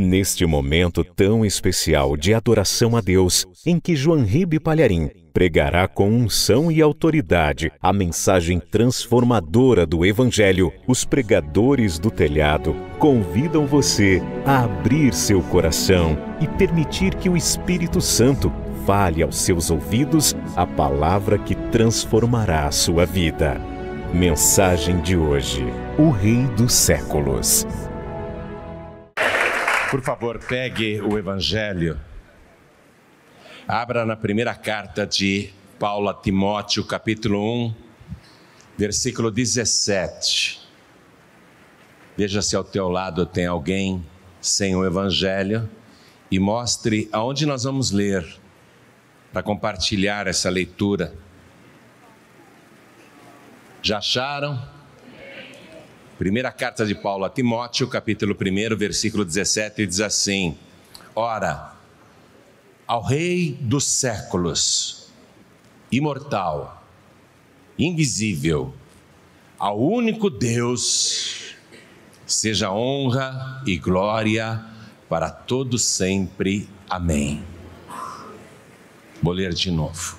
Neste momento tão especial de adoração a Deus, em que João Ribe Palharim pregará com unção e autoridade a mensagem transformadora do Evangelho, os pregadores do telhado convidam você a abrir seu coração e permitir que o Espírito Santo fale aos seus ouvidos a palavra que transformará a sua vida. Mensagem de hoje: o Rei dos Séculos. Por favor, pegue o Evangelho. Abra na primeira carta de Paulo a Timóteo, capítulo 1, versículo 17. Veja se ao teu lado tem alguém sem o Evangelho e mostre aonde nós vamos ler para compartilhar essa leitura. Já acharam? Primeira carta de Paulo a Timóteo, capítulo 1, versículo 17, diz assim: Ora, ao Rei dos séculos, imortal, invisível, ao único Deus, seja honra e glória para todos sempre. Amém. Vou ler de novo.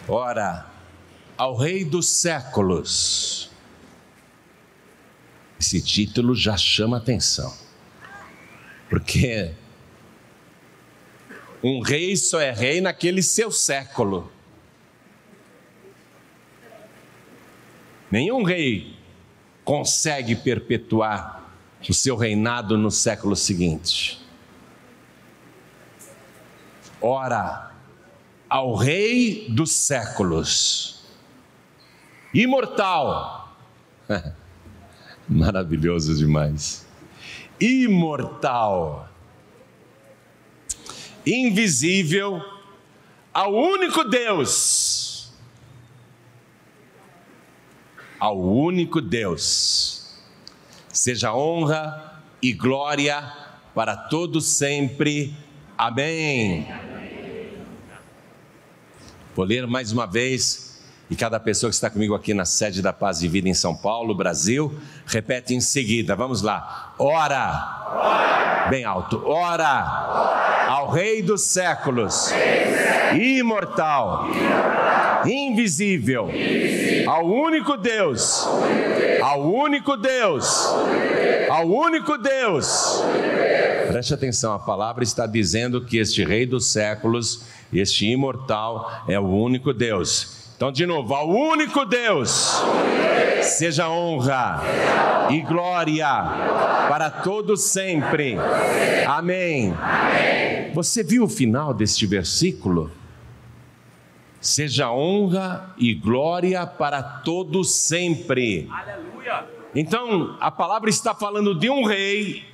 Ora, ao Rei dos séculos. Esse título já chama atenção, porque um rei só é rei naquele seu século. Nenhum rei consegue perpetuar o seu reinado no século seguinte. Ora, ao Rei dos séculos, imortal, maravilhoso demais, imortal, invisível, ao único Deus, seja honra e glória para todos sempre. Amém. Vou ler mais uma vez, e cada pessoa que está comigo aqui na sede da Paz e Vida em São Paulo, Brasil, repete em seguida. Vamos lá. Ora, bem alto. Ora, ao Rei dos séculos, imortal, invisível, ao único Deus, Preste atenção, a palavra está dizendo que este Rei dos séculos, este imortal, é o único Deus. Então, de novo, ao único Deus, seja honra e glória para todos sempre. Amém. Você viu o final deste versículo? Seja honra e glória para todos sempre. Aleluia. Então, a palavra está falando de um rei,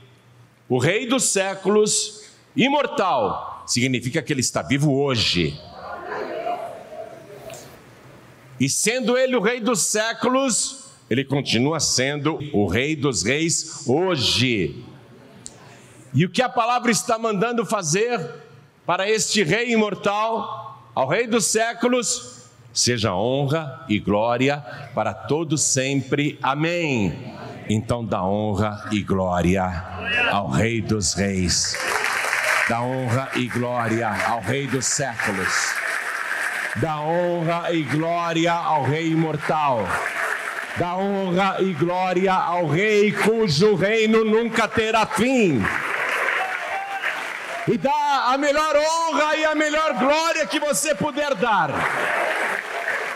o Rei dos séculos, imortal. Significa que ele está vivo hoje. E sendo ele o Rei dos séculos, ele continua sendo o Rei dos reis hoje. E o que a palavra está mandando fazer para este Rei imortal, ao Rei dos séculos, seja honra e glória para todos sempre. Amém. Então dá honra e glória ao Rei dos reis. Dá honra e glória ao Rei dos séculos. Dá honra e glória ao Rei imortal. Dá honra e glória ao Rei cujo reino nunca terá fim. E dá a melhor honra e a melhor glória que você puder dar.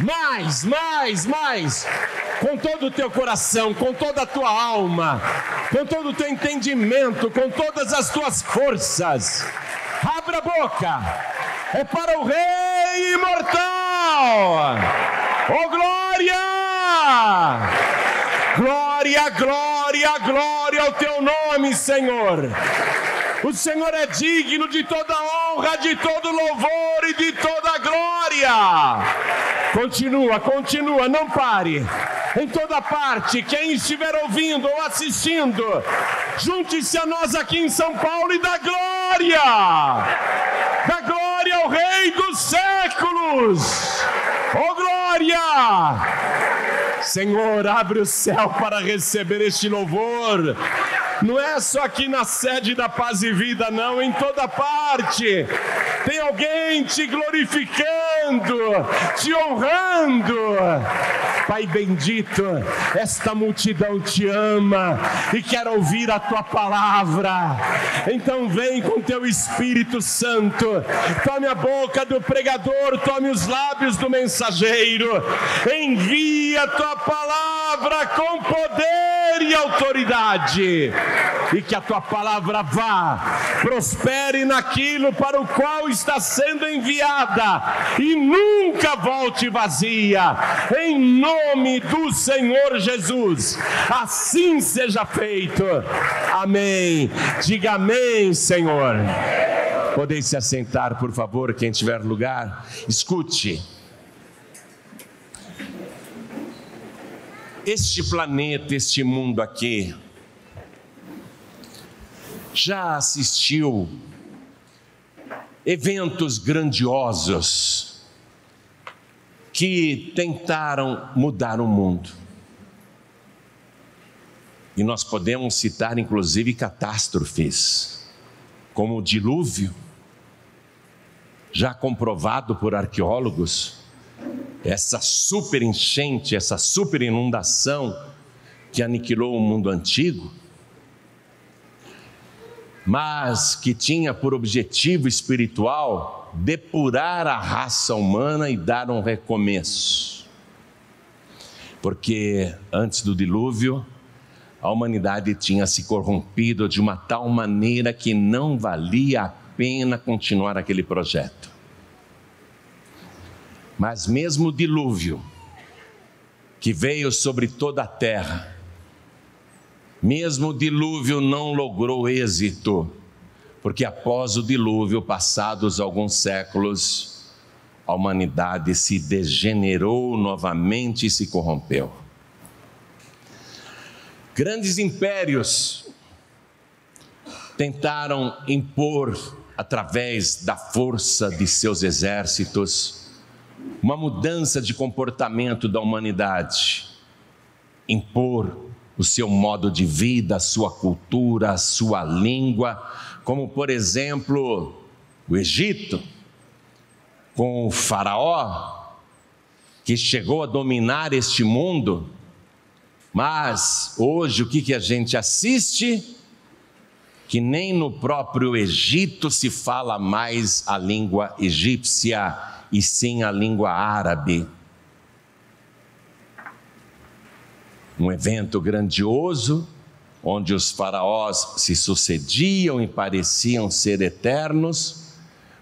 Mais, com todo o teu coração, com toda a tua alma, com todo o teu entendimento, com todas as tuas forças. Abra a boca. É para o Rei imortal. Oh, glória! Glória, glória, glória ao teu nome, Senhor. O Senhor é digno de toda honra, de todo louvor e de toda glória. Continua, não pare. Em toda parte, quem estiver ouvindo ou assistindo, junte-se a nós aqui em São Paulo e dá glória. Dá glória ao Rei dos séculos. Oh, glória! Senhor, abre o céu para receber este louvor. Não é só aqui na sede da Paz e Vida, não, em toda parte. Tem alguém te glorificando, te honrando. Pai bendito, esta multidão te ama e quer ouvir a tua palavra. Então vem com teu Espírito Santo, tome a boca do pregador, tome os lábios do mensageiro, envia a tua palavra com poder e autoridade, e que a tua palavra vá, prospere naquilo para o qual está sendo enviada e nunca volte vazia, em nome do Senhor Jesus. Assim seja feito. Amém. Diga amém, Senhor. Podem se assentar, por favor, quem tiver lugar. Escute. Este planeta, este mundo aqui, já assistiu eventos grandiosos que tentaram mudar o mundo. E nós podemos citar inclusive catástrofes, como o dilúvio, já comprovado por arqueólogos, essa super enchente, essa super inundação que aniquilou o mundo antigo, mas que tinha por objetivo espiritual depurar a raça humana e dar um recomeço. Porque antes do dilúvio, a humanidade tinha se corrompido de uma tal maneira que não valia a pena continuar aquele projeto. Mas mesmo o dilúvio, que veio sobre toda a terra, mesmo o dilúvio não logrou êxito, porque após o dilúvio, passados alguns séculos, a humanidade se degenerou novamente e se corrompeu. Grandes impérios tentaram impor, através da força de seus exércitos, uma mudança de comportamento da humanidade, impor o seu modo de vida, a sua cultura, a sua língua, como por exemplo o Egito, com o faraó, que chegou a dominar este mundo. Mas hoje o que a gente assiste? Que nem no próprio Egito se fala mais a língua egípcia, e sim a língua árabe. Um evento grandioso, onde os faraós se sucediam e pareciam ser eternos,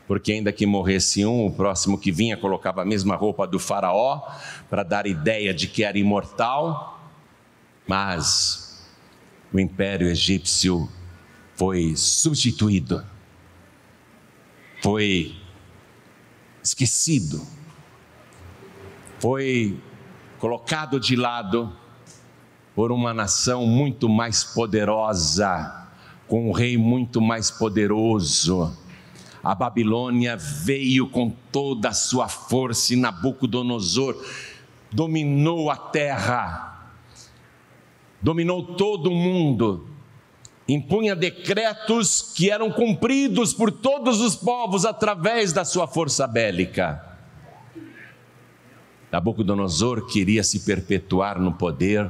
porque ainda que morresse um, o próximo que vinha colocava a mesma roupa do faraó, para dar ideia de que era imortal. Mas o Império Egípcio foi substituído, foi esquecido, foi colocado de lado por uma nação muito mais poderosa, com um rei muito mais poderoso. A Babilônia veio com toda a sua força e Nabucodonosor dominou a terra, dominou todo o mundo, impunha decretos que eram cumpridos por todos os povos através da sua força bélica. Nabucodonosor queria se perpetuar no poder,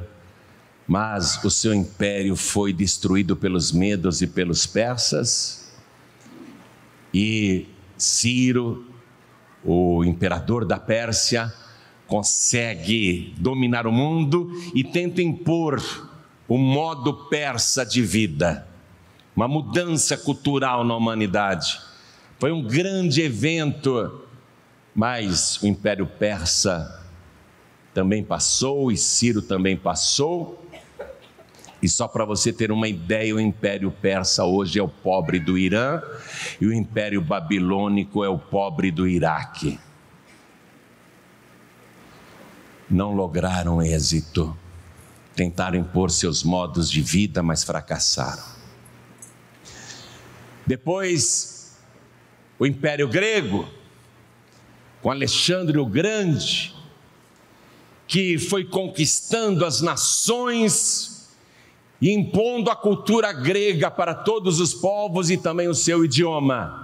mas o seu império foi destruído pelos medos e pelos persas, e Ciro, o imperador da Pérsia, consegue dominar o mundo e tenta impor o modo persa de vida, uma mudança cultural na humanidade. Foi um grande evento, mas o Império Persa também passou e Ciro também passou. E só para você ter uma ideia, o Império Persa hoje é o pobre do Irã e o Império Babilônico é o pobre do Iraque. Não lograram êxito. Tentaram impor seus modos de vida, mas fracassaram. Depois, o Império Grego, com Alexandre o Grande, que foi conquistando as nações e impondo a cultura grega para todos os povos e também o seu idioma.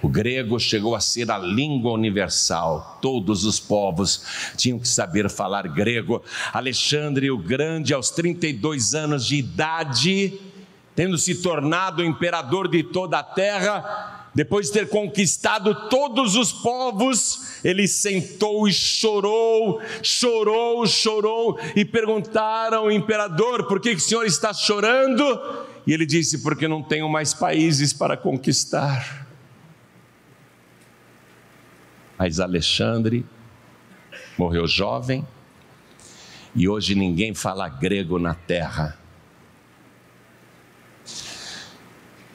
O grego chegou a ser a língua universal. Todos os povos tinham que saber falar grego. Alexandre o Grande, aos 32 anos de idade, tendo se tornado imperador de toda a terra, depois de ter conquistado todos os povos, ele sentou e chorou, e perguntaram ao imperador: por que o senhor está chorando? E ele disse: porque não tenho mais países para conquistar. Mas Alexandre morreu jovem e hoje ninguém fala grego na terra.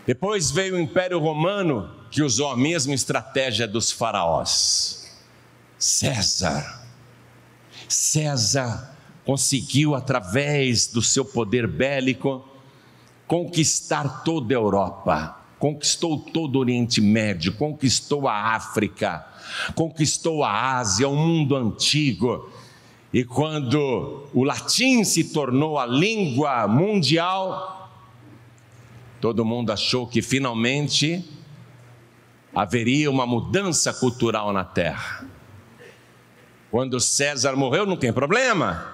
Depois veio o Império Romano, que usou a mesma estratégia dos faraós. César conseguiu, através do seu poder bélico, conquistar toda a Europa, conquistou todo o Oriente Médio, conquistou a África, conquistou a Ásia, o mundo antigo. E quando o latim se tornou a língua mundial, todo mundo achou que finalmente haveria uma mudança cultural na terra. Quando César morreu, não tem problema.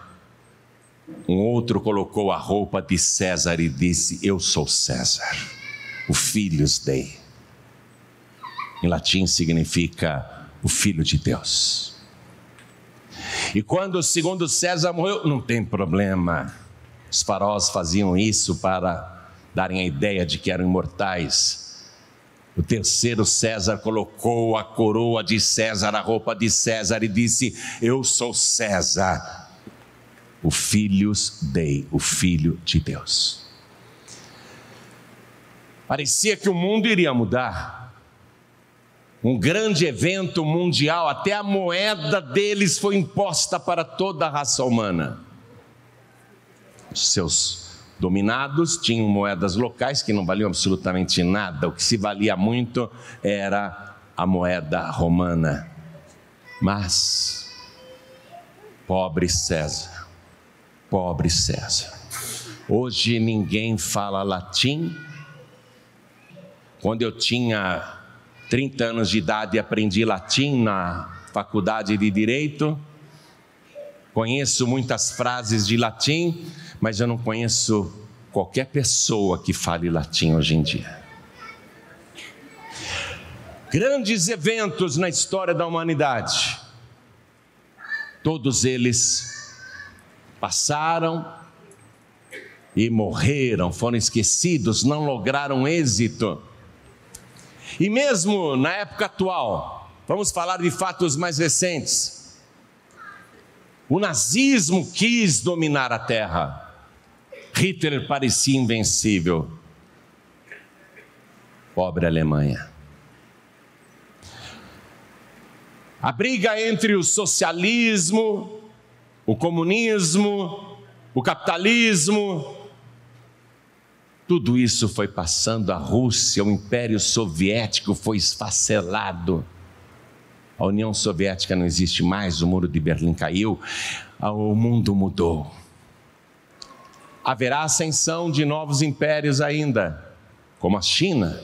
Um outro colocou a roupa de César e disse: eu sou César, o Filius Dei. Em latim significa o Filho de Deus. E quando, segundo César, morreu, não tem problema. Os faraós faziam isso para darem a ideia de que eram imortais. O terceiro César colocou a coroa de César, a roupa de César, e disse: eu sou César, o Filius Dei, o Filho de Deus. Parecia que o mundo iria mudar. Um grande evento mundial, até a moeda deles foi imposta para toda a raça humana. Os seus dominados tinham moedas locais que não valiam absolutamente nada. O que se valia muito era a moeda romana. Mas, pobre César, hoje ninguém fala latim. Quando eu tinha 30 anos de idade, aprendi latim na faculdade de Direito. Conheço muitas frases de latim, mas eu não conheço qualquer pessoa que fale latim hoje em dia. Grandes eventos na história da humanidade, todos eles passaram e morreram, foram esquecidos, não lograram êxito. E mesmo na época atual, vamos falar de fatos mais recentes. O nazismo quis dominar a terra. Hitler parecia invencível. Pobre Alemanha. A briga entre o socialismo, o comunismo, o capitalismo, tudo isso foi passando. A Rússia, o Império Soviético foi esfacelado. A União Soviética não existe mais, o Muro de Berlim caiu, o mundo mudou. Haverá ascensão de novos impérios ainda, como a China,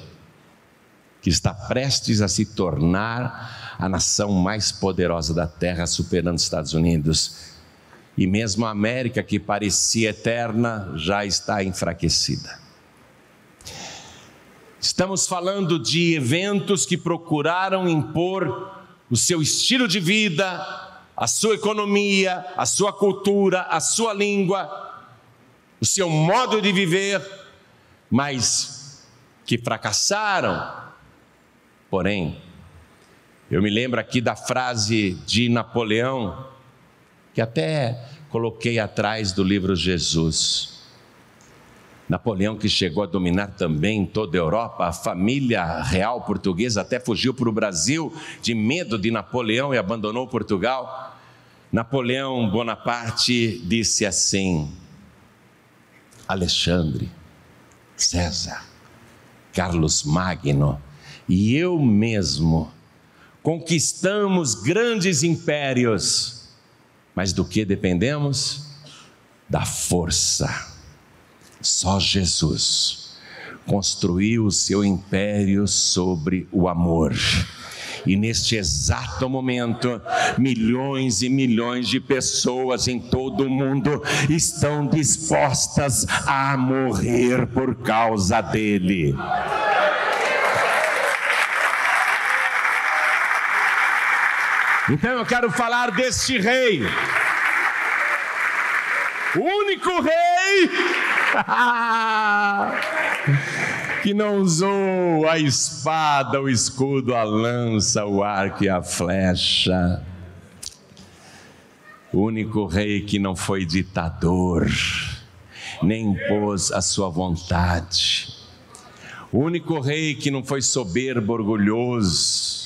que está prestes a se tornar a nação mais poderosa da Terra, superando os Estados Unidos. E mesmo a América, que parecia eterna, já está enfraquecida. Estamos falando de eventos que procuraram impor o seu estilo de vida, a sua economia, a sua cultura, a sua língua, o seu modo de viver, mas que fracassaram. Porém, eu me lembro aqui da frase de Napoleão, que até coloquei atrás do livro Jesus. Napoleão, que chegou a dominar também toda a Europa, a família real portuguesa até fugiu para o Brasil de medo de Napoleão e abandonou Portugal. Napoleão Bonaparte disse assim: Alexandre, César, Carlos Magno e eu mesmo conquistamos grandes impérios, mas do que dependemos? da força. Só Jesus construiu o seu império sobre o amor. E neste exato momento, milhões e milhões de pessoas em todo o mundo estão dispostas a morrer por causa dele. Então eu quero falar deste rei, o único rei que não usou a espada, o escudo, a lança, o arco e a flecha. O único rei que não foi ditador, nem impôs a sua vontade. O único rei que não foi soberbo, orgulhoso.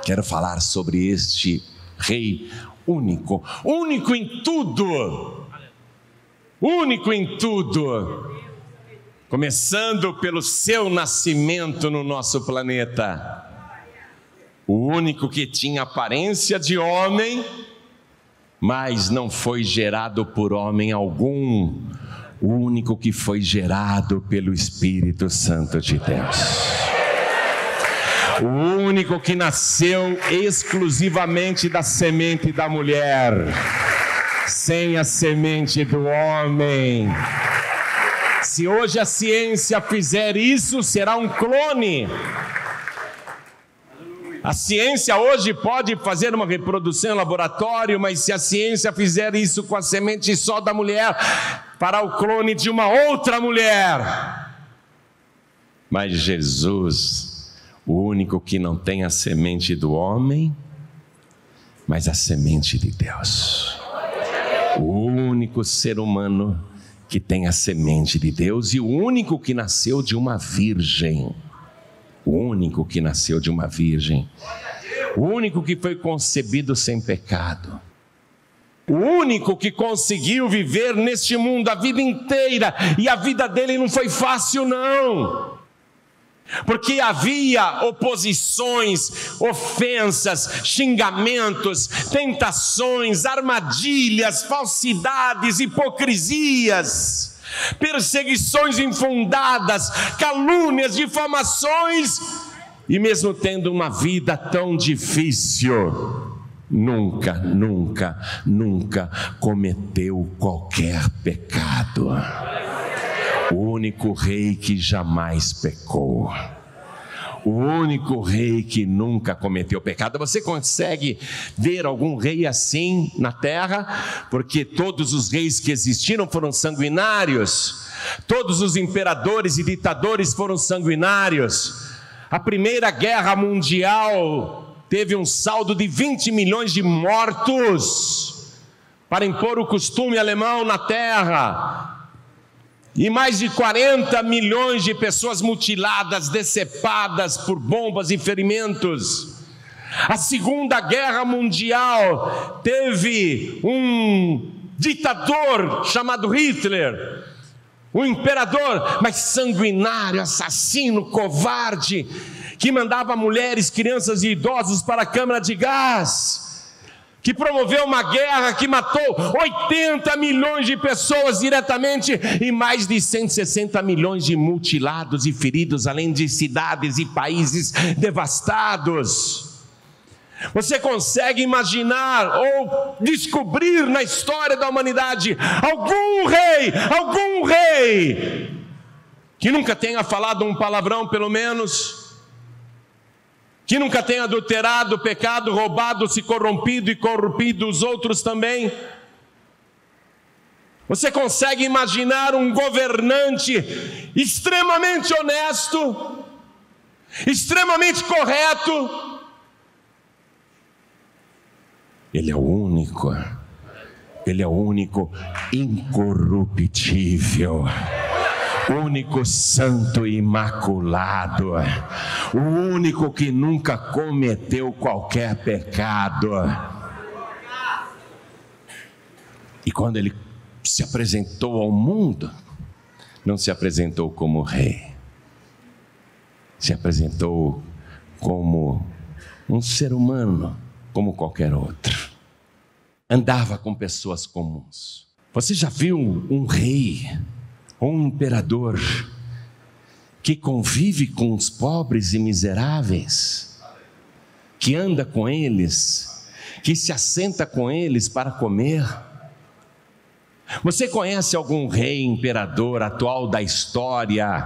Quero falar sobre este rei único, único em tudo, único em tudo. Começando pelo seu nascimento no nosso planeta. O único que tinha aparência de homem, mas não foi gerado por homem algum. O único que foi gerado pelo Espírito Santo de Deus. O único que nasceu exclusivamente da semente da mulher, sem a semente do homem. Se hoje a ciência fizer isso, será um clone. A ciência hoje pode fazer uma reprodução em laboratório, mas se a ciência fizer isso com a semente só da mulher, fará o clone de uma outra mulher. Mas Jesus, o único que não tem a semente do homem, mas a semente de Deus. O único ser humano que tem a semente de Deus e o único que nasceu de uma virgem. O único que nasceu de uma virgem. O único que foi concebido sem pecado. O único que conseguiu viver neste mundo a vida inteira. E a vida dele não foi fácil, não. Porque havia oposições, ofensas, xingamentos, tentações, armadilhas, falsidades, hipocrisias, perseguições infundadas, calúnias, difamações, e mesmo tendo uma vida tão difícil, nunca cometeu qualquer pecado. O único rei que jamais pecou. O único rei que nunca cometeu pecado. Você consegue ver algum rei assim na terra? Porque todos os reis que existiram foram sanguinários. Todos os imperadores e ditadores foram sanguinários. A Primeira Guerra Mundial teve um saldo de 20 milhões de mortos para impor o costume alemão na terra. E mais de 40 milhões de pessoas mutiladas, decepadas por bombas e ferimentos. A Segunda Guerra Mundial teve um ditador chamado Hitler, um imperador, mas sanguinário, assassino, covarde, que mandava mulheres, crianças e idosos para a câmara de gás, que promoveu uma guerra que matou 80 milhões de pessoas diretamente e mais de 160 milhões de mutilados e feridos, além de cidades e países devastados. Você consegue imaginar ou descobrir na história da humanidade algum rei que nunca tenha falado um palavrão, pelo menos? Que nunca tenha adulterado, pecado, roubado, se corrompido e corrompido os outros também? Você consegue imaginar um governante extremamente honesto, extremamente correto? Ele é o único incorruptível, único santo e imaculado, o único que nunca cometeu qualquer pecado. E quando ele se apresentou ao mundo, não se apresentou como rei, se apresentou como um ser humano, como qualquer outro. Andava com pessoas comuns, Você já viu um rei ou um imperador que convive com os pobres e miseráveis, que anda com eles, que se assenta com eles para comer? Você conhece algum rei, imperador atual da história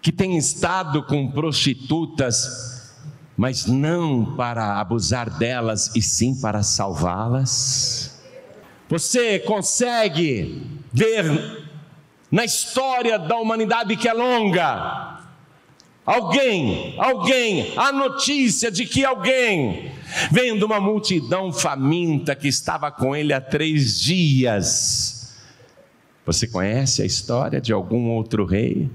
que tem estado com prostitutas, mas não para abusar delas e sim para salvá-las? Você consegue ver na história da humanidade, que é longa, a notícia de que alguém, vendo uma multidão faminta que estava com ele há 3 dias, você conhece a história de algum outro rei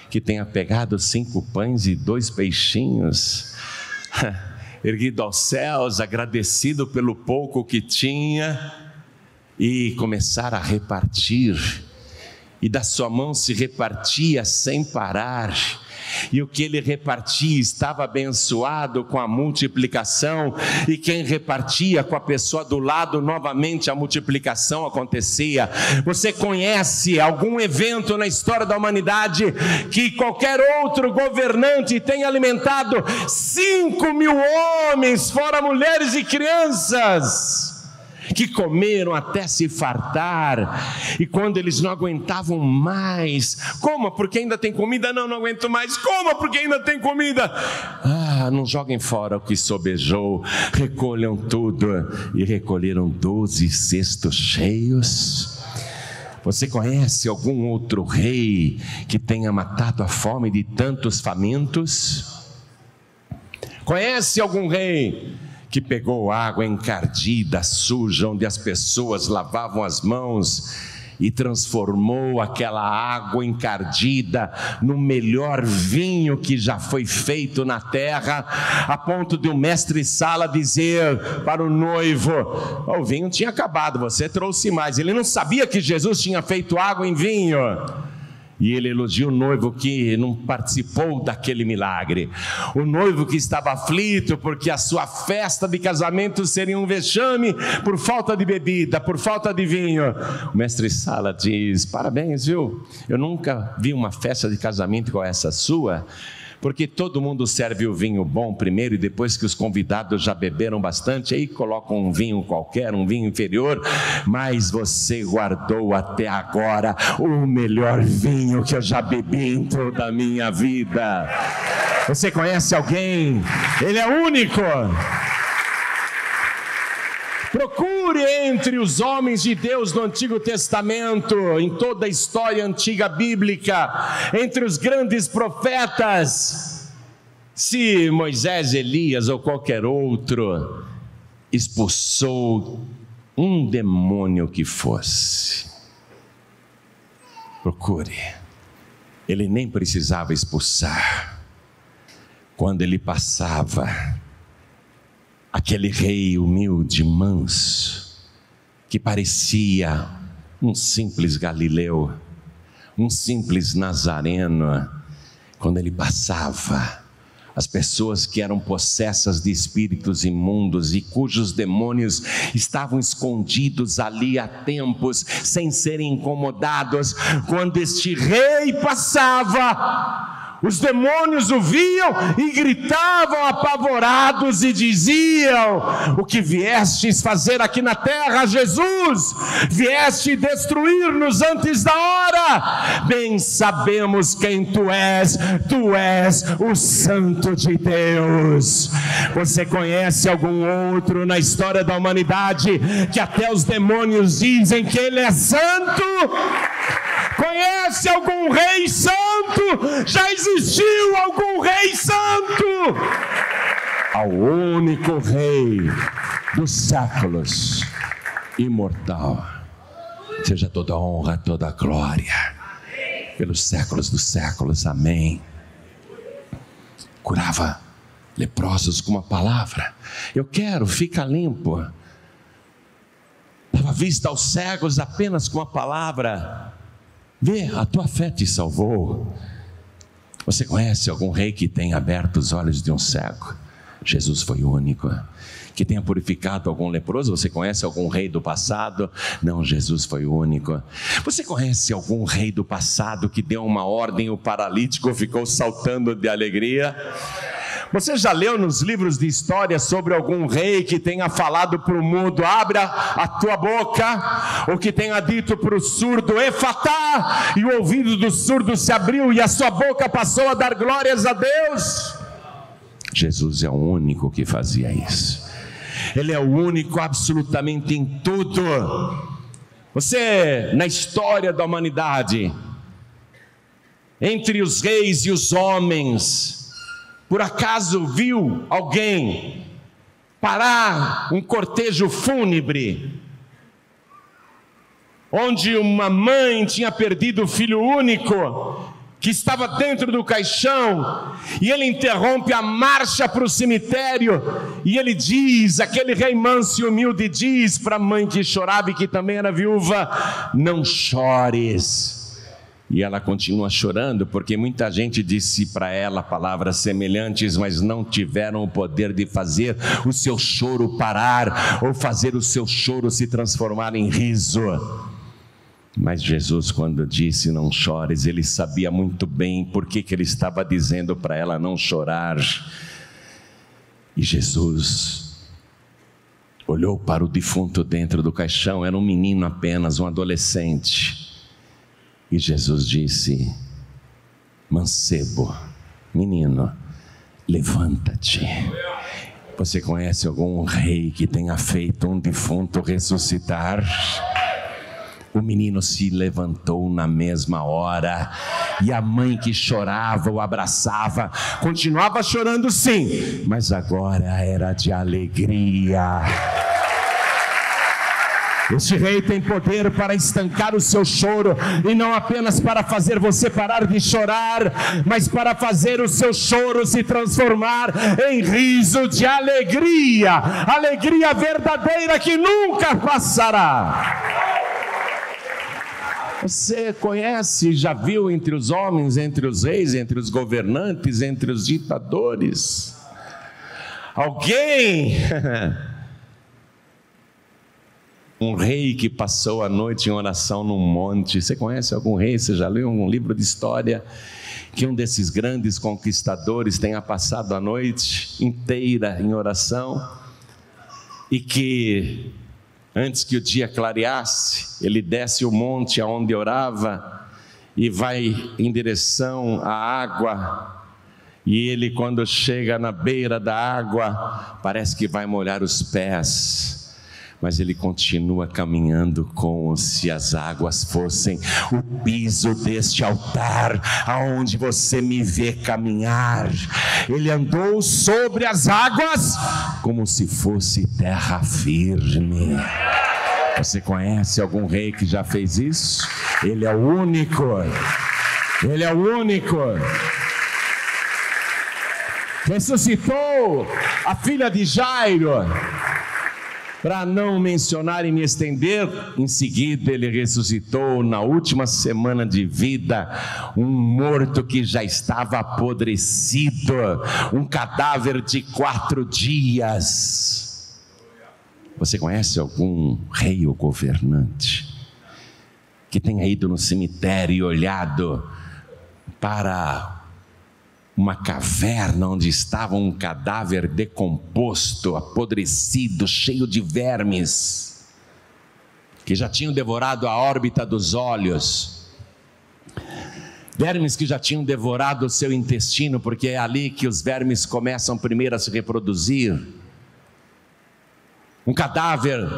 que tenha pegado 5 pães e 2 peixinhos, erguido aos céus, agradecido pelo pouco que tinha, e começar a repartir, e da sua mão se repartia sem parar, e o que ele repartia estava abençoado com a multiplicação, e quem repartia com a pessoa do lado, novamente a multiplicação acontecia. Você conhece algum evento na história da humanidade que qualquer outro governante tenha alimentado 5.000 homens, fora mulheres e crianças, que comeram até se fartar, e quando eles não aguentavam mais, coma porque ainda tem comida, não aguento mais, coma porque ainda tem comida, não joguem fora o que sobejou, recolham tudo, e recolheram 12 cestos cheios. Você conhece algum outro rei que tenha matado a fome de tantos famintos? Conhece algum rei que pegou água encardida, suja, onde as pessoas lavavam as mãos, e transformou aquela água encardida no melhor vinho que já foi feito na terra, a ponto de o mestre-sala dizer para o noivo: o vinho tinha acabado, você trouxe mais. Ele não sabia que Jesus tinha feito água em vinho. E ele elogia o noivo que não participou daquele milagre, o noivo que estava aflito porque a sua festa de casamento seria um vexame por falta de bebida, por falta de vinho. O mestre-sala diz: parabéns, viu? Eu nunca vi uma festa de casamento igual essa sua, porque todo mundo serve o vinho bom primeiro, e depois que os convidados já beberam bastante, aí colocam um vinho qualquer, um vinho inferior, mas você guardou até agora o melhor vinho que eu já bebi em toda a minha vida. Você conhece alguém? Ele é único. Procure entre os homens de Deus do Antigo Testamento, em toda a história antiga bíblica, entre os grandes profetas, se Moisés, Elias ou qualquer outro expulsou um demônio que fosse. Procure. Ele nem precisava expulsar. Quando ele passava, aquele rei humilde, manso, que parecia um simples galileu, um simples nazareno, quando ele passava, as pessoas que eram possessas de espíritos imundos e cujos demônios estavam escondidos ali há tempos, sem serem incomodados, quando este rei passava, os demônios o viam e gritavam apavorados e diziam: o que viestes fazer aqui na terra, Jesus? Vieste destruir-nos antes da hora? Bem sabemos quem tu és o Santo de Deus. Você conhece algum outro na história da humanidade que até os demônios dizem que ele é santo? Conhece algum rei santo? Já existiu algum rei santo? Ao único rei dos séculos, imortal, seja toda honra, toda glória, pelos séculos dos séculos, amém. Curava leprosos com uma palavra: eu quero, fica limpo. Dava vista aos cegos apenas com uma palavra: vê, a tua fé te salvou. Você conhece algum rei que tenha aberto os olhos de um cego? Jesus foi o único que tenha purificado algum leproso. Você conhece algum rei do passado? Não, Jesus foi o único. Você conhece algum rei do passado que deu uma ordem e o paralítico ficou saltando de alegria? Você já leu nos livros de história sobre algum rei que tenha falado para o mudo, abra a tua boca, ou que tenha dito para o surdo, efatá, e o ouvido do surdo se abriu e a sua boca passou a dar glórias a Deus? Jesus é o único que fazia isso. Ele é o único absolutamente em tudo. Você, na história da humanidade, entre os reis e os homens, por acaso viu alguém parar um cortejo fúnebre, onde uma mãe tinha perdido o filho único, que estava dentro do caixão, e ele interrompe a marcha para o cemitério, e ele diz, aquele rei manso e humilde diz para a mãe que chorava e que também era viúva, não chores. E ela continua chorando, porque muita gente disse para ela palavras semelhantes, mas não tiveram o poder de fazer o seu choro parar, ou fazer o seu choro se transformar em riso. Mas Jesus, quando disse não chores, ele sabia muito bem por que ele estava dizendo para ela não chorar. E Jesus olhou para o defunto dentro do caixão, era um menino apenas, um adolescente. E Jesus disse, mancebo, menino, levanta-te. Você conhece algum rei que tenha feito um defunto ressuscitar? O menino se levantou na mesma hora, e a mãe que chorava o abraçava, continuava chorando sim, mas agora era de alegria. Este rei tem poder para estancar o seu choro, e não apenas para fazer você parar de chorar, mas para fazer o seu choro se transformar em riso de alegria, alegria verdadeira que nunca passará. Você conhece, já viu entre os homens, entre os reis, entre os governantes, entre os ditadores, alguém... um rei que passou a noite em oração num monte. Você conhece algum rei? Você já leu um livro de história que um desses grandes conquistadores tenha passado a noite inteira em oração, e que antes que o dia clareasse, ele desce o monte aonde orava e vai em direção à água, e ele, quando chega na beira da água, parece que vai molhar os pés, mas ele continua caminhando como se as águas fossem o piso deste altar, aonde você me vê caminhar. Ele andou sobre as águas como se fosse terra firme. Você conhece algum rei que já fez isso? Ele é o único. Ele é o único. Ressuscitou a filha de Jairo. Para não mencionar e me estender, em seguida ele ressuscitou na última semana de vida um morto que já estava apodrecido, um cadáver de 4 dias. Você conhece algum rei ou governante que tenha ido no cemitério e olhado para uma caverna onde estava um cadáver decomposto, apodrecido, cheio de vermes, que já tinham devorado a órbita dos olhos, vermes que já tinham devorado o seu intestino, porque é ali que os vermes começam primeiro a se reproduzir? Um cadáver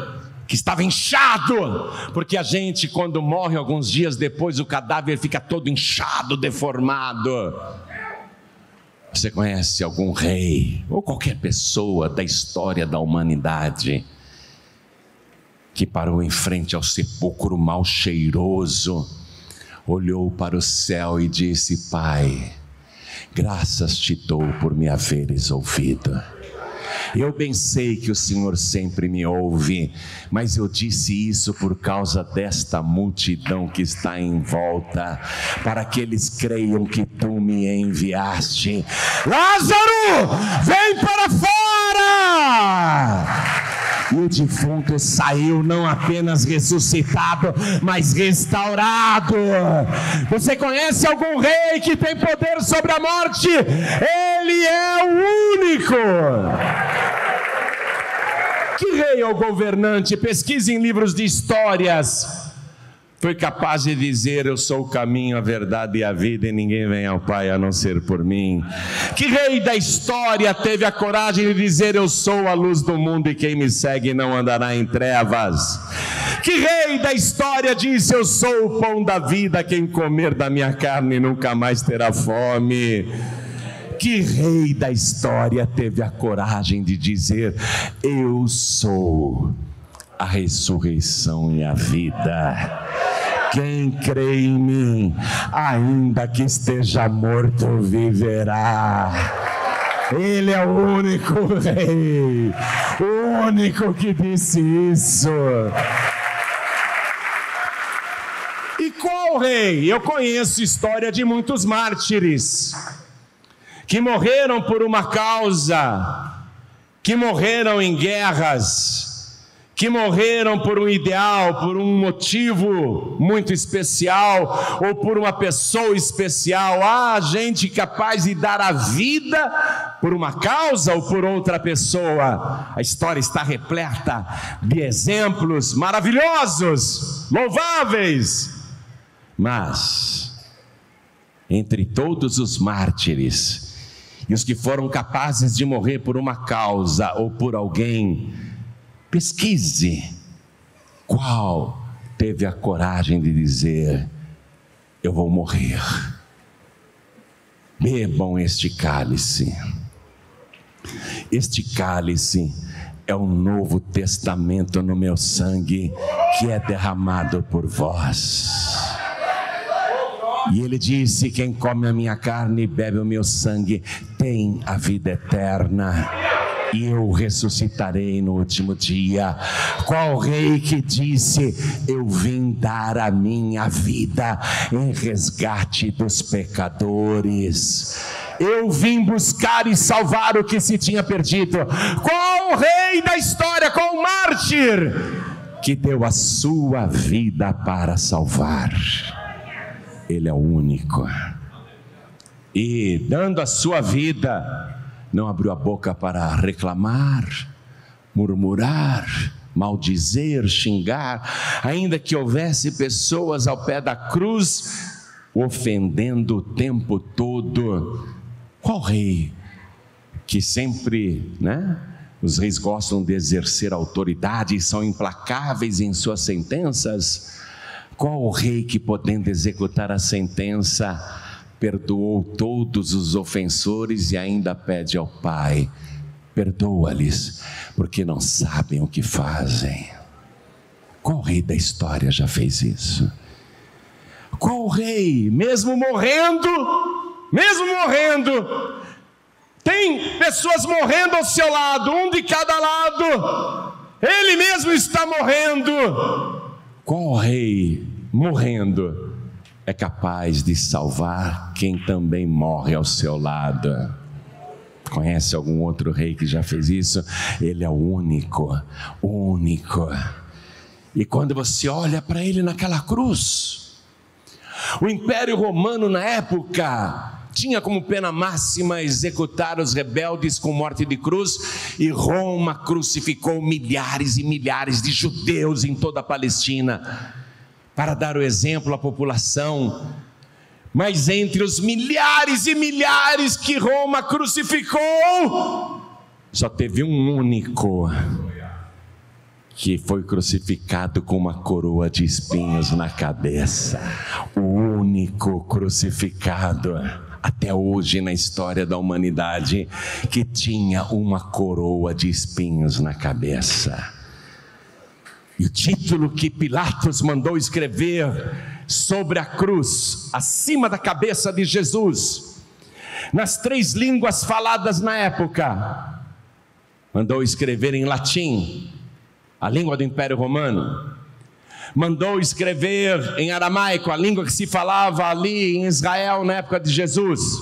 que estava inchado, porque a gente, quando morre alguns dias depois, o cadáver fica todo inchado, deformado. Você conhece algum rei ou qualquer pessoa da história da humanidade que parou em frente ao sepulcro mal cheiroso, olhou para o céu e disse: Pai, graças te dou por me haveres ouvido. Eu bem sei que o Senhor sempre me ouve, mas eu disse isso por causa desta multidão que está em volta, para que eles creiam que tu me enviaste. Lázaro, vem para fora! E o defunto saiu não apenas ressuscitado, mas restaurado. Você conhece algum rei que tem poder sobre a morte? Ele é o único. Que rei ou governante, pesquise em livros de histórias, foi capaz de dizer: eu sou o caminho, a verdade e a vida, e ninguém vem ao Pai a não ser por mim? Que rei da história teve a coragem de dizer: eu sou a luz do mundo, e quem me segue não andará em trevas? Que rei da história disse: eu sou o pão da vida, quem comer da minha carne nunca mais terá fome? Que rei da história teve a coragem de dizer: eu sou a ressurreição e a vida? Quem crê em mim, ainda que esteja morto, viverá. Ele é o único rei, o único que disse isso. E qual rei? Eu conheço história de muitos mártires que morreram por uma causa, que morreram em guerras, que morreram por um ideal, por um motivo muito especial, ou por uma pessoa especial. Há gente capaz de dar a vida por uma causa ou por outra pessoa. A história está repleta de exemplos maravilhosos, louváveis. Mas, entre todos os mártires e os que foram capazes de morrer por uma causa ou por alguém, pesquise qual teve a coragem de dizer: eu vou morrer. Bebam este cálice. Este cálice é o Novo Testamento no meu sangue, que é derramado por vós. E ele disse: quem come a minha carne e bebe o meu sangue tem a vida eterna, e eu ressuscitarei no último dia. Qual rei que disse: eu vim dar a minha vida em resgate dos pecadores, eu vim buscar e salvar o que se tinha perdido? Qual rei da história, qual mártir que deu a sua vida para salvar? Ele é o único. E dando a sua vida, não abriu a boca para reclamar, murmurar, maldizer, xingar, ainda que houvesse pessoas ao pé da cruz ofendendo o tempo todo. Qual rei que sempre, os reis gostam de exercer autoridade e são implacáveis em suas sentenças? Qual o rei que, podendo executar a sentença, perdoou todos os ofensores e ainda pede ao Pai: perdoa-lhes, porque não sabem o que fazem? Qual rei da história já fez isso? Qual rei, mesmo morrendo, tem pessoas morrendo ao seu lado, um de cada lado, ele mesmo está morrendo? Qual rei, morrendo, é capaz de salvar quem também morre ao seu lado? Conhece algum outro rei que já fez isso? Ele é o único. E quando você olha para ele naquela cruz, o Império Romano na época tinha como pena máxima executar os rebeldes com morte de cruz, e Roma crucificou milhares e milhares de judeus em toda a Palestina, para dar o exemplo à população. Mas entre os milhares e milhares que Roma crucificou, só teve um único que foi crucificado com uma coroa de espinhos na cabeça. O único crucificado até hoje na história da humanidade que tinha uma coroa de espinhos na cabeça. E o título que Pilatos mandou escrever sobre a cruz, acima da cabeça de Jesus, nas 3 línguas faladas na época, mandou escrever em latim, a língua do Império Romano, mandou escrever em aramaico, a língua que se falava ali em Israel na época de Jesus,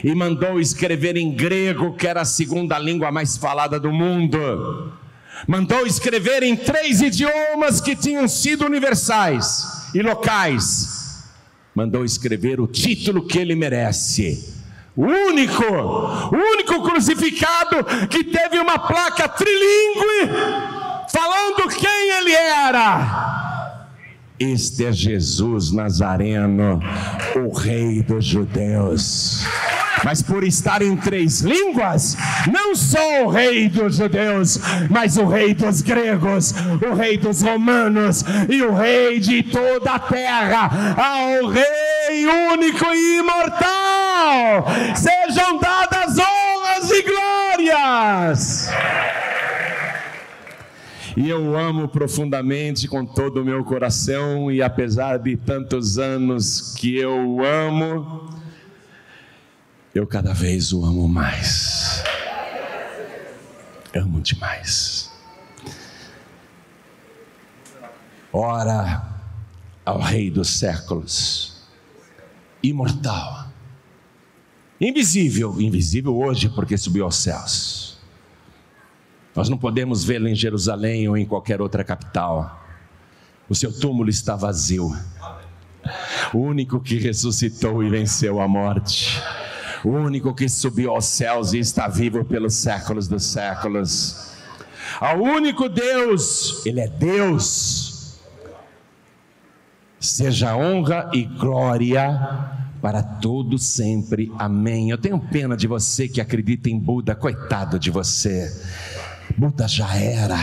e mandou escrever em grego, que era a segunda língua mais falada do mundo. Mandou escrever em 3 idiomas que tinham sido universais e locais. Mandou escrever o título que ele merece. O único crucificado que teve uma placa trilíngue falando quem ele era. Este é Jesus Nazareno, o Rei dos Judeus. Mas por estar em 3 línguas, não só o Rei dos Judeus, mas o Rei dos gregos, o Rei dos romanos e o Rei de toda a terra, ao Rei único e imortal, sejam dadas honras e glórias. E eu amo profundamente com todo o meu coração, e apesar de tantos anos que eu amo, eu cada vez o amo mais. Amo demais. Ora ao Rei dos séculos, imortal, invisível hoje porque subiu aos céus. Nós não podemos vê-lo em Jerusalém ou em qualquer outra capital. O seu túmulo está vazio. O único que ressuscitou e venceu a morte, o único que subiu aos céus e está vivo pelos séculos dos séculos, ao único Deus, Ele é Deus, seja honra e glória para todo sempre, amém. Eu tenho pena de você que acredita em Buda, coitado de você, Buda já era.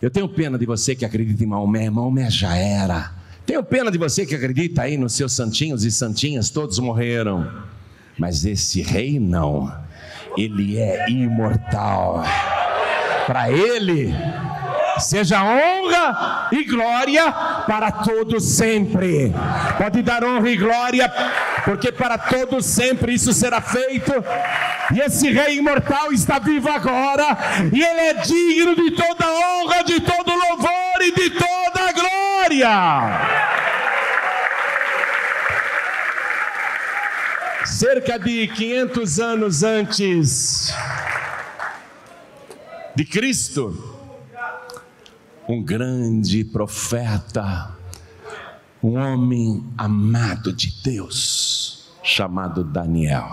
Eu tenho pena de você que acredita em Maomé, Maomé já era. Tenho pena de você que acredita aí nos seus santinhos e santinhas, todos morreram. Mas esse rei não, ele é imortal. Para ele seja honra e glória para todos sempre. Pode dar honra e glória, porque para todos sempre isso será feito. E esse rei imortal está vivo agora, e ele é digno de toda honra, de todo louvor e de toda glória. Cerca de 500 anos antes de Cristo, um grande profeta, um homem amado de Deus, chamado Daniel,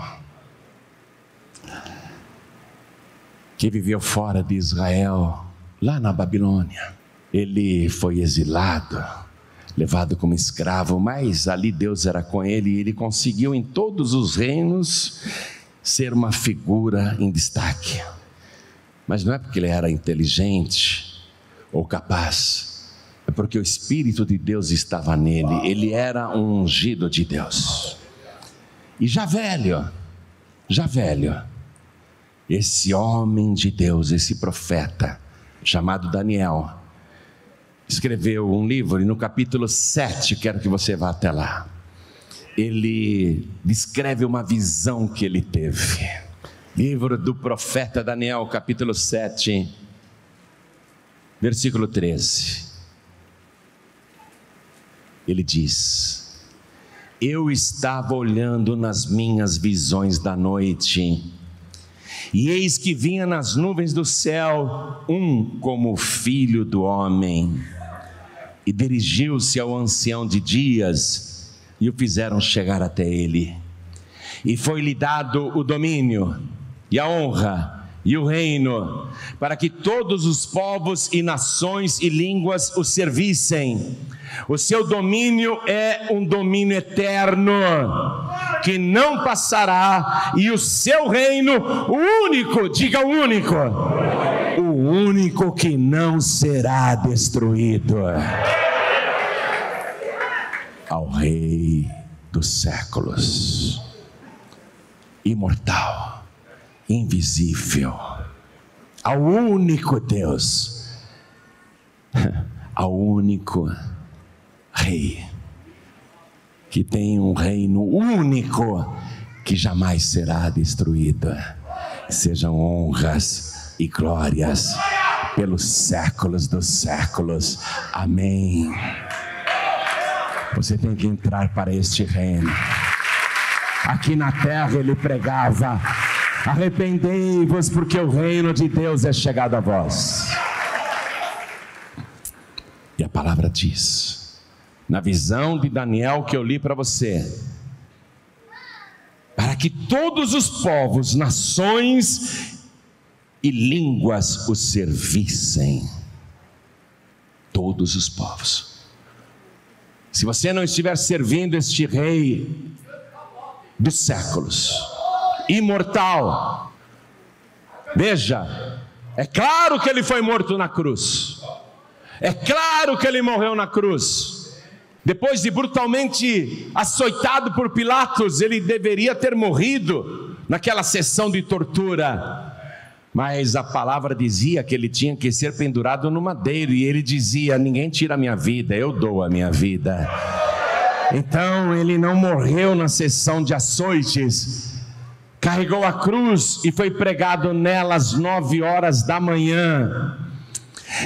que viveu fora de Israel, lá na Babilônia. Ele foi exilado, levado como escravo, mas ali Deus era com ele, e ele conseguiu em todos os reinos ser uma figura em destaque. Mas não é porque ele era inteligente ou capaz, é porque o Espírito de Deus estava nele. Ele era um ungido de Deus. E já velho, esse homem de Deus, esse profeta chamado Daniel, escreveu um livro, e no capítulo 7, quero que você vá até lá, ele descreve uma visão que ele teve. Livro do profeta Daniel, capítulo 7, versículo 13. Ele diz: eu estava olhando nas minhas visões da noite, e eis que vinha nas nuvens do céu um como filho do homem, e dirigiu-se ao ancião de dias, e o fizeram chegar até ele, e foi-lhe dado o domínio, e a honra, e o reino, para que todos os povos e nações e línguas o servissem. O seu domínio é um domínio eterno, que não passará, e o seu reino, o único, diga o único que não será destruído. Ao Rei dos séculos, imortal, invisível, ao único Deus, ao único Rei, que tem um reino único que jamais será destruído. Sejam honras e glórias pelos séculos dos séculos, amém. Você tem que entrar para este reino. Aqui na terra ele pregava: arrependei-vos, porque o reino de Deus é chegado a vós. E a palavra diz, na visão de Daniel que eu li para você, para que todos os povos, nações e línguas o servissem. Todos os povos. Se você não estiver servindo este rei dos séculos, imortal, veja, é claro que ele foi morto na cruz, é claro que ele morreu na cruz, depois de brutalmente açoitado por Pilatos. Ele deveria ter morrido naquela sessão de tortura, mas a palavra dizia que ele tinha que ser pendurado no madeiro, e ele dizia: ninguém tira a minha vida, eu dou a minha vida. Então ele não morreu na sessão de açoites, carregou a cruz e foi pregado nela às 9 horas da manhã,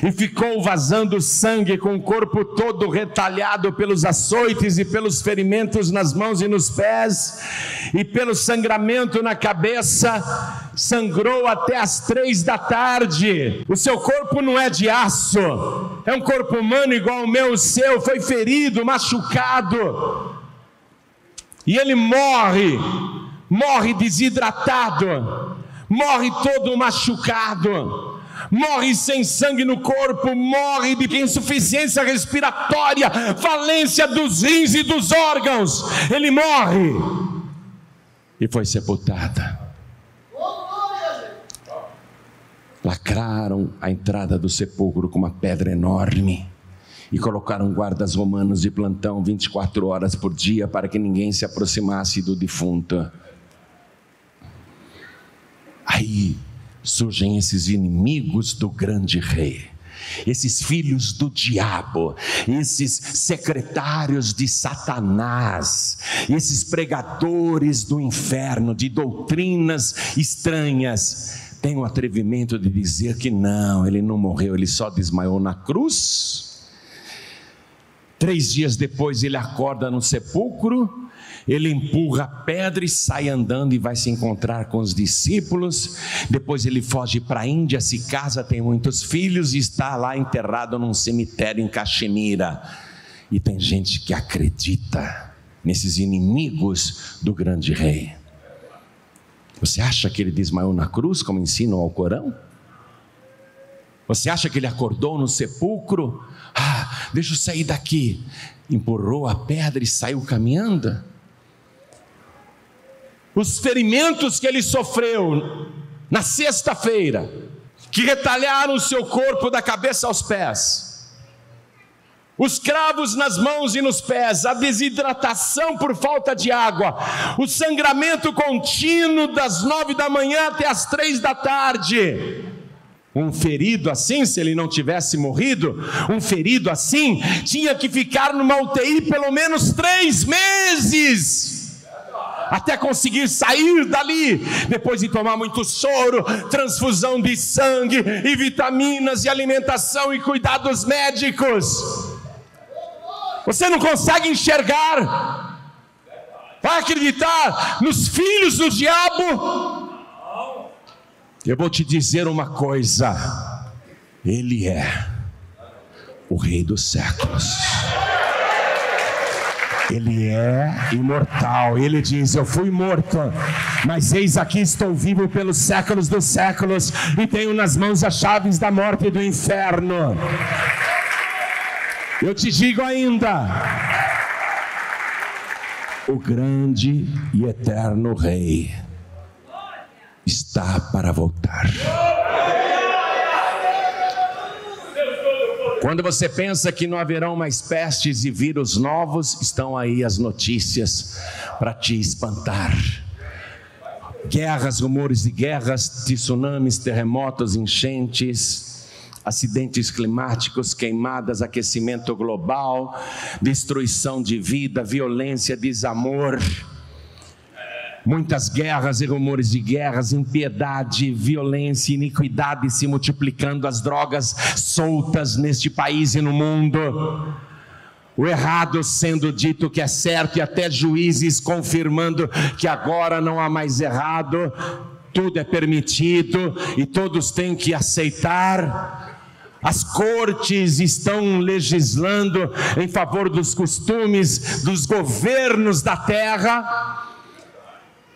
e ficou vazando sangue, com o corpo todo retalhado pelos açoites e pelos ferimentos nas mãos e nos pés, e pelo sangramento na cabeça. Sangrou até as 3 da tarde. O seu corpo não é de aço, é um corpo humano igual ao meu, o seu. Foi ferido, machucado, e ele morre desidratado, morre todo machucado, morre sem sangue no corpo, morre de insuficiência respiratória, falência dos rins e dos órgãos. Ele morre e foi sepultada. Lacraram a entrada do sepulcro com uma pedra enorme e colocaram guardas romanos de plantão 24 horas por dia para que ninguém se aproximasse do defunto. Aí surgem esses inimigos do grande rei, esses filhos do diabo, esses secretários de Satanás, esses pregadores do inferno, de doutrinas estranhas. Tem o atrevimento de dizer que não, ele não morreu, ele só desmaiou na cruz. 3 dias depois ele acorda no sepulcro, ele empurra a pedra e sai andando e vai se encontrar com os discípulos. Depois ele foge para a Índia, se casa, tem muitos filhos e está lá enterrado num cemitério em Caxemira. E tem gente que acredita nesses inimigos do grande rei. Você acha que ele desmaiou na cruz, como ensina o Alcorão? Você acha que ele acordou no sepulcro? Deixa eu sair daqui. Empurrou a pedra e saiu caminhando? Os ferimentos que ele sofreu na sexta-feira, que retalharam o seu corpo da cabeça aos pés, os cravos nas mãos e nos pés, a desidratação por falta de água, o sangramento contínuo das 9 da manhã até as 3 da tarde. Um ferido assim, se ele não tivesse morrido, um ferido assim tinha que ficar numa UTI pelo menos 3 meses, até conseguir sair dali, depois de tomar muito soro, transfusão de sangue e vitaminas e alimentação e cuidados médicos. Você não consegue enxergar? Vai acreditar nos filhos do diabo? Eu vou te dizer uma coisa: ele é o rei dos séculos. Ele é imortal. Ele diz: eu fui morto, mas eis aqui estou vivo pelos séculos dos séculos, e tenho nas mãos as chaves da morte e do inferno. Eu te digo ainda, o grande e eterno rei está para voltar. Quando você pensa que não haverão mais pestes e vírus novos, estão aí as notícias para te espantar. Guerras, rumores de guerras, tsunamis, terremotos, enchentes, acidentes climáticos, queimadas, aquecimento global, destruição de vida, violência, desamor. Muitas guerras e rumores de guerras, impiedade, violência, iniquidade se multiplicando, as drogas soltas neste país e no mundo. o errado sendo dito que é certo, e até juízes confirmando que agora não há mais errado, tudo é permitido e todos têm que aceitar. As cortes estão legislando em favor dos costumes dos governos da terra.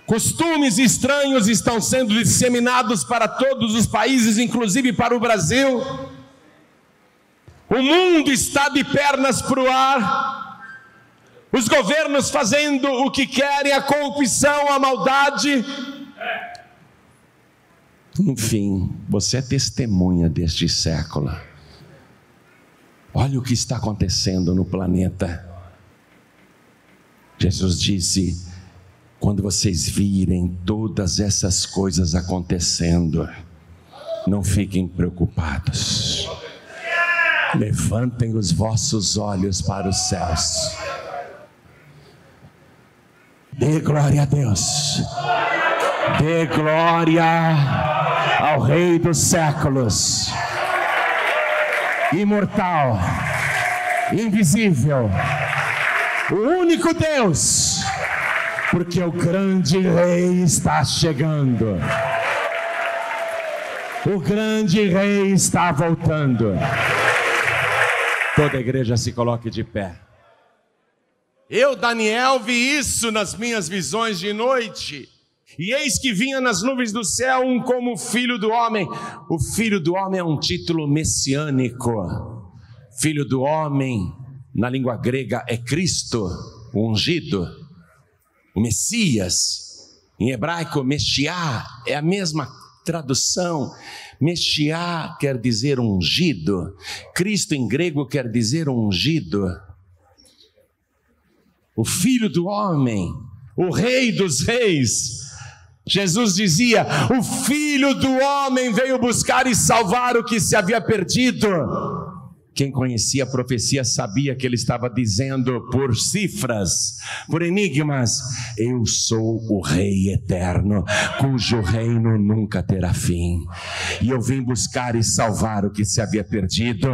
Costumes estranhos estão sendo disseminados para todos os países, inclusive para o Brasil. O mundo está de pernas para o ar, os governos fazendo o que querem, a corrupção, a maldade. Enfim, você é testemunha deste século. Olha o que está acontecendo no planeta. Jesus disse: quando vocês virem todas essas coisas acontecendo, não fiquem preocupados. Levantem os vossos olhos para os céus. Dê glória a Deus. Dê glória ao Rei dos séculos. Imortal, invisível, o único Deus, porque o grande Rei está chegando. O grande Rei está voltando. Toda a igreja se coloque de pé. Eu, Daniel, vi isso nas minhas visões de noite. E eis que vinha nas nuvens do céu um como filho do homem. O filho do homem é um título messiânico. Filho do homem, na língua grega, é Cristo, o ungido, o Messias. Em hebraico, Meshiá, é a mesma tradução. Meshiá quer dizer ungido. Cristo em grego quer dizer ungido. O filho do homem, o rei dos reis. Jesus dizia: o filho do homem veio buscar e salvar o que se havia perdido. Quem conhecia a profecia sabia que ele estava dizendo por cifras, por enigmas: eu sou o Rei eterno, cujo reino nunca terá fim. E eu vim buscar e salvar o que se havia perdido.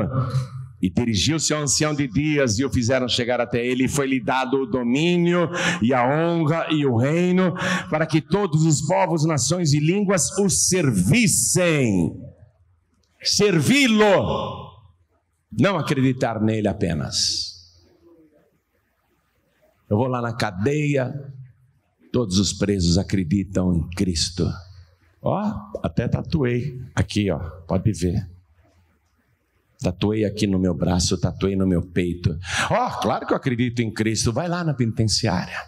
E dirigiu-se ao ancião de dias e o fizeram chegar até ele, e foi-lhe dado o domínio e a honra e o reino, para que todos os povos, nações e línguas o servissem. Servi-lo, não acreditar nele apenas. Eu vou lá na cadeia, todos os presos acreditam em Cristo. Ó, até tatuei aqui, ó, pode ver. Tatuei aqui no meu braço, tatuei no meu peito. Claro que eu acredito em Cristo. Vai lá na penitenciária.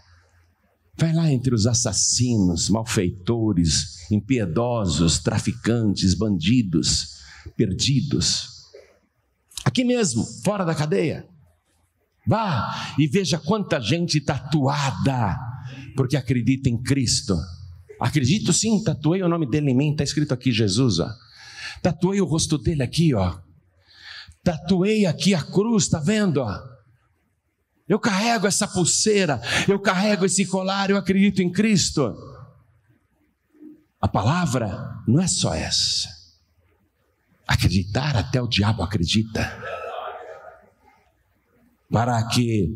Vai lá entre os assassinos, malfeitores, impiedosos, traficantes, bandidos, perdidos. Aqui mesmo, fora da cadeia. Vá e veja quanta gente tatuada, porque acredita em Cristo. Acredito sim, tatuei o nome dele em mim, está escrito aqui Jesus, ó. Tatuei o rosto dele aqui, ó. Tatuei aqui a cruz, está vendo? Eu carrego essa pulseira, eu carrego esse colar, eu acredito em Cristo. A palavra não é só essa. Acreditar, até o diabo acredita. Para que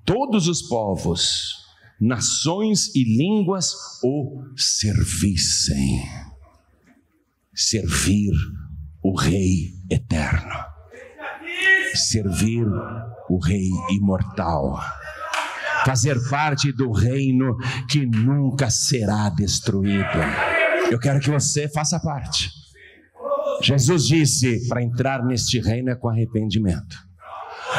todos os povos, nações e línguas o servissem. Servir o Rei eterno. Servir o Rei imortal, fazer parte do reino que nunca será destruído. Eu quero que você faça parte. Jesus disse: para entrar neste reino é com arrependimento.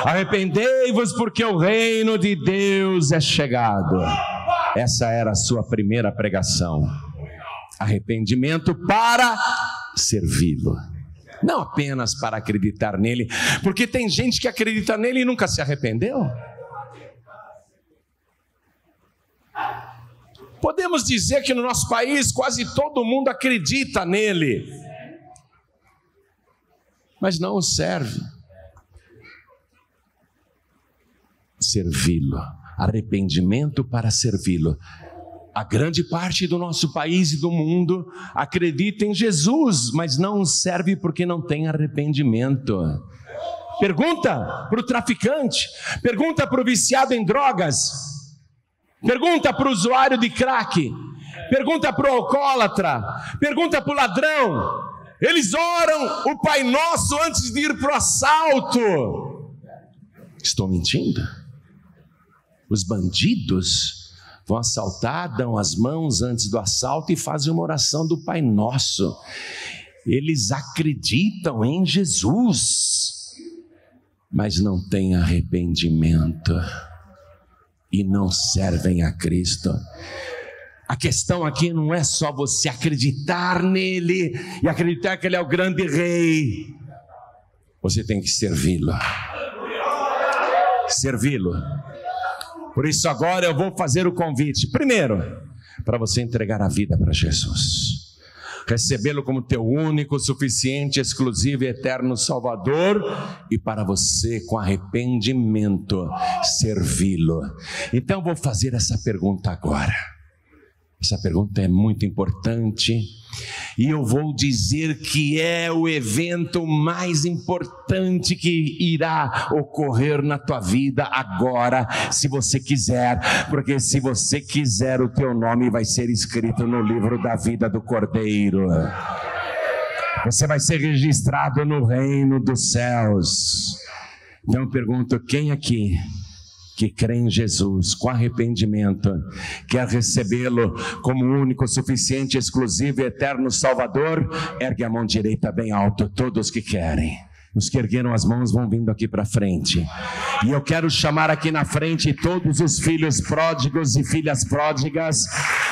Arrependei-vos, porque o reino de Deus é chegado. Essa era a sua primeira pregação. Arrependimento para servi-lo. Não apenas para acreditar nele, porque tem gente que acredita nele e nunca se arrependeu. Podemos dizer que no nosso país quase todo mundo acredita nele, mas não o serve. Servi-lo, arrependimento para servi-lo. A grande parte do nosso país e do mundo acredita em Jesus, mas não serve porque não tem arrependimento. Pergunta para o traficante, pergunta para o viciado em drogas, pergunta para o usuário de crack, pergunta para o alcoólatra, pergunta para o ladrão. Eles oram o Pai Nosso antes de ir para o assalto. Estou mentindo? Os bandidos vão assaltar, dão as mãos antes do assalto e fazem uma oração do Pai Nosso. Eles acreditam em Jesus, mas não têm arrependimento e não servem a Cristo. A questão aqui não é só você acreditar nele e acreditar que ele é o grande rei. Você tem que servi-lo. Servi-lo. Por isso agora eu vou fazer o convite. Primeiro, para você entregar a vida para Jesus. Recebê-lo como teu único, suficiente, exclusivo e eterno Salvador, e para você, com arrependimento, servi-lo. Então eu vou fazer essa pergunta agora. Essa pergunta é muito importante, e eu vou dizer que é o evento mais importante que irá ocorrer na tua vida agora, se você quiser, porque se você quiser, o teu nome vai ser escrito no livro da vida do Cordeiro. Você vai ser registrado no reino dos céus. Então eu pergunto, quem aqui que crê em Jesus com arrependimento, quer recebê-lo como único, suficiente, exclusivo e eterno Salvador? Ergue a mão direita bem alto, todos que querem. Os que ergueram as mãos vão vindo aqui para frente, e eu quero chamar aqui na frente todos os filhos pródigos e filhas pródigas,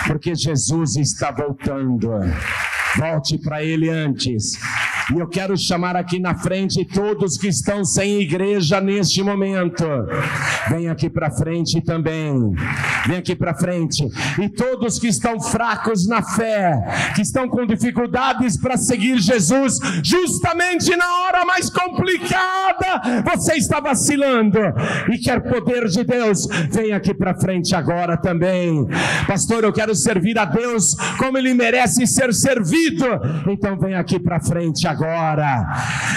porque Jesus está voltando. Volte para Ele antes. E eu quero chamar aqui na frente todos que estão sem igreja neste momento. Vem aqui para frente também. Vem aqui para frente. E todos que estão fracos na fé, que estão com dificuldades para seguir Jesus, justamente na hora mais complicada, você está vacilando e quer poder de Deus. Vem aqui para frente agora também. Pastor, eu quero servir a Deus como Ele merece ser servido. Então vem aqui para frente agora.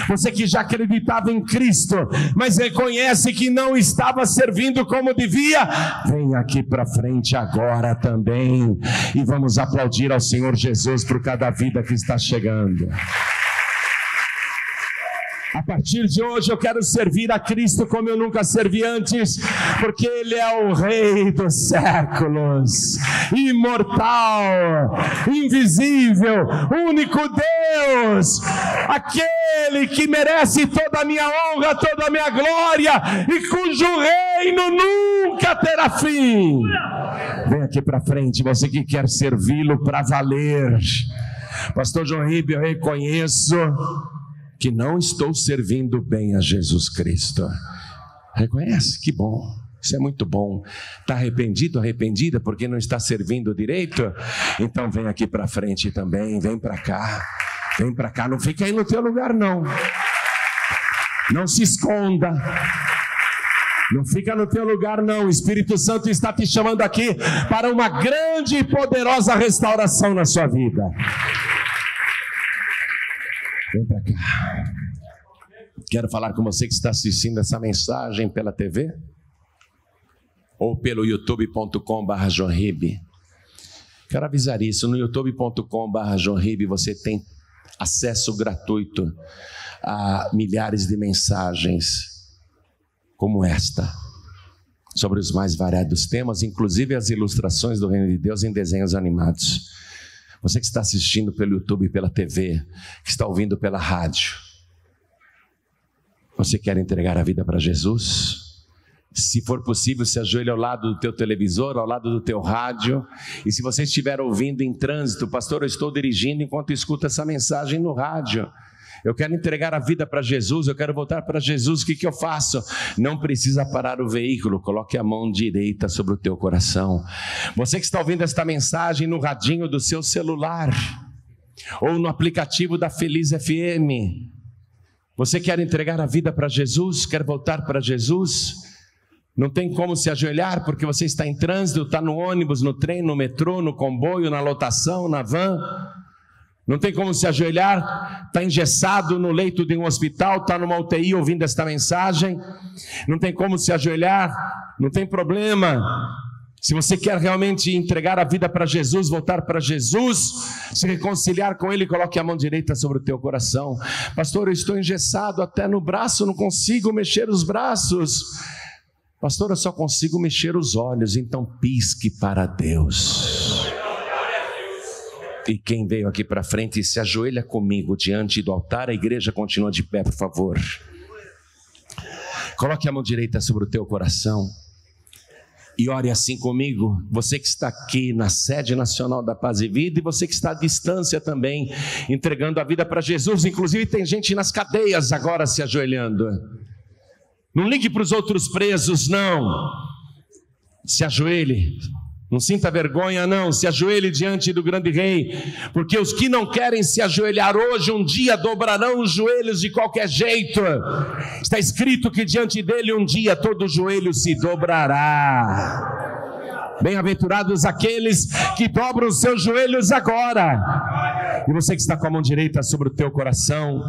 Você que já acreditava em Cristo, mas reconhece que não estava servindo como devia, vem aqui para frente agora também, e vamos aplaudir ao Senhor Jesus por cada vida que está chegando. A partir de hoje eu quero servir a Cristo como eu nunca servi antes, porque Ele é o Rei dos séculos, imortal, invisível, único Deus, aquele que merece toda a minha honra, toda a minha glória, e cujo reino nunca terá fim. Vem aqui para frente, você que quer servi-lo para valer. Pastor João Ribe, eu reconheço que não estou servindo bem a Jesus Cristo. Reconhece? Que bom, isso é muito bom. Está arrependido, arrependida porque não está servindo direito? Então vem aqui para frente também, vem para cá, não fica aí no teu lugar não. Não se esconda. Não fica no teu lugar não. O Espírito Santo está te chamando aqui para uma grande e poderosa restauração na sua vida. Vem para cá. Quero falar com você que está assistindo essa mensagem pela TV ou pelo youtube.com/joãoribe. Quero avisar isso, no youtube.com/joãoribe você tem acesso gratuito a milhares de mensagens como esta, sobre os mais variados temas, inclusive as ilustrações do Reino de Deus em desenhos animados. Você que está assistindo pelo YouTube, pela TV, que está ouvindo pela rádio, você quer entregar a vida para Jesus? Se for possível, se ajoelhe ao lado do teu televisor, ao lado do teu rádio. E se você estiver ouvindo em trânsito, pastor, eu estou dirigindo enquanto escuto essa mensagem no rádio. Eu quero entregar a vida para Jesus, eu quero voltar para Jesus, o que eu faço? Não precisa parar o veículo, coloque a mão direita sobre o teu coração. Você que está ouvindo esta mensagem no radinho do seu celular, ou no aplicativo da Feliz FM, você quer entregar a vida para Jesus, quer voltar para Jesus? Não tem como se ajoelhar porque você está em trânsito, está no ônibus, no trem, no metrô, no comboio, na lotação, na van. Não tem como se ajoelhar, está engessado no leito de um hospital, está numa UTI ouvindo esta mensagem. Não tem como se ajoelhar, não tem problema. Se você quer realmente entregar a vida para Jesus, voltar para Jesus, se reconciliar com Ele, coloque a mão direita sobre o teu coração. Pastor, eu estou engessado até no braço, não consigo mexer os braços. Pastor, eu só consigo mexer os olhos, então pisque para Deus. E quem veio aqui para frente se ajoelha comigo diante do altar, a igreja continua de pé, por favor. Coloque a mão direita sobre o teu coração e ore assim comigo, você que está aqui na sede nacional da Paz e Vida e você que está à distância também, entregando a vida para Jesus. Inclusive tem gente nas cadeias agora se ajoelhando. Não ligue para os outros presos, não. Se ajoelhe. Não sinta vergonha, não. Se ajoelhe diante do grande rei, porque os que não querem se ajoelhar hoje, um dia dobrarão os joelhos de qualquer jeito. Está escrito que diante dele um dia todo joelho se dobrará. Bem-aventurados aqueles que dobram os seus joelhos agora. E você que está com a mão direita sobre o teu coração,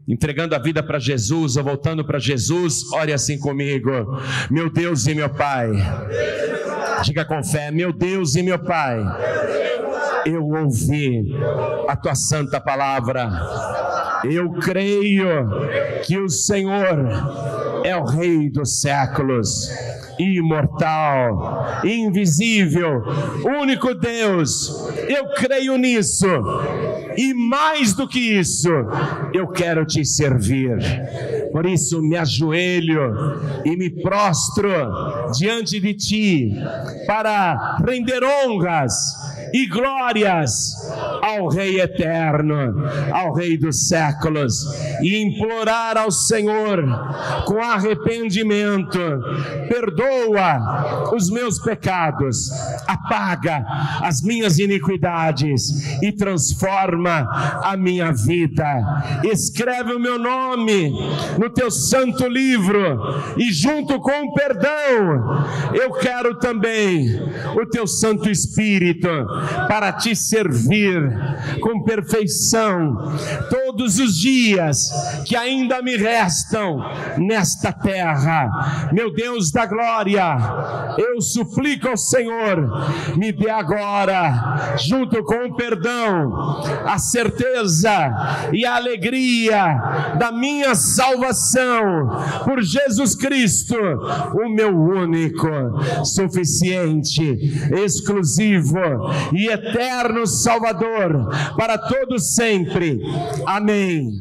entregando a vida para Jesus ou voltando para Jesus, ore assim comigo. Meu Deus e meu Pai, diga com fé, meu Deus e meu Pai, eu ouvi a tua santa palavra, eu creio que o Senhor é o Rei dos séculos, imortal, invisível, único Deus. Eu creio nisso, e mais do que isso, eu quero te servir. Por isso me ajoelho e me prostro diante de ti para render honras e glórias ao Rei eterno, ao Rei dos séculos, e implorar ao Senhor com arrependimento: perdoa os meus pecados, apaga as minhas iniquidades e transforma a minha vida. Escreve o meu nome no teu santo livro, e junto com o perdão eu quero também o teu Santo Espírito para te servir com perfeição todos os dias que ainda me restam nesta terra. Meu Deus da glória, eu suplico ao Senhor, me dê agora, junto com o perdão, a certeza e a alegria da minha salvação por Jesus Cristo, o meu único, suficiente, exclusivo e eterno Salvador para todos sempre. Amém.